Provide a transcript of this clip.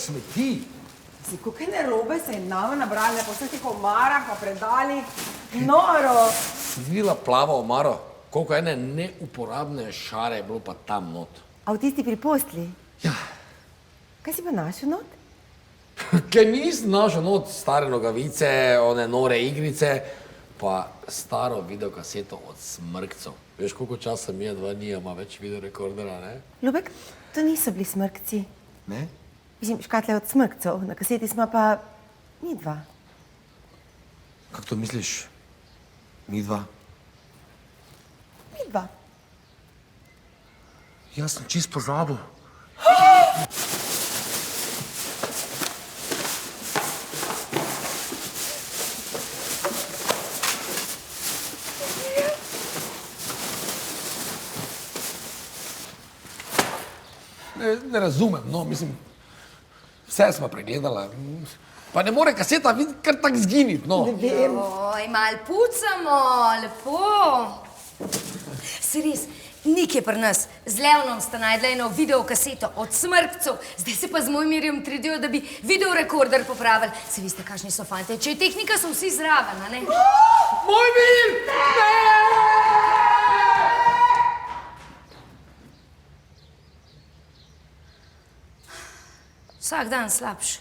smeti. Si, kakaj narobe se je nama nabrali po vseh teh omarah, pa predalih. Noro! Si videla plavo omaro? Koliko ene neuporabne šare je bilo pa tam not. A v tisti pri posli? Ja. Kaj si pa našel not? Kaj nisem našel not stare nogavice, one nore igrice, pa staro videokaseto od Smrkcev. Veš, koliko časa mi je dva nijama več videorekordera, ne? Ljubek, to niso bili Smrkci. Ne? Mislim, škatle od Smrkcev, na kaseti smo pa mi dva. Kako to misliš? Mi dva? Mi dva. Jaz sem čist pozabil. Ne razumem, no, mislim, vse smo pregledala. Pa ne more kaseta kar tak zginiti, no. Ne vem. Oj, mal pucamo, lepo. Si res, Nik je pri nas. Z Leonom sta najdla eno videokaseto od Smrkcev. Zdaj se pa z Mojmirjem trudijo, da bi videorekorder popravili. Se veste, kakšni so fante. Če je tehnika, so vsi zraven, a ne? Mojmir! Vsak dan slabše.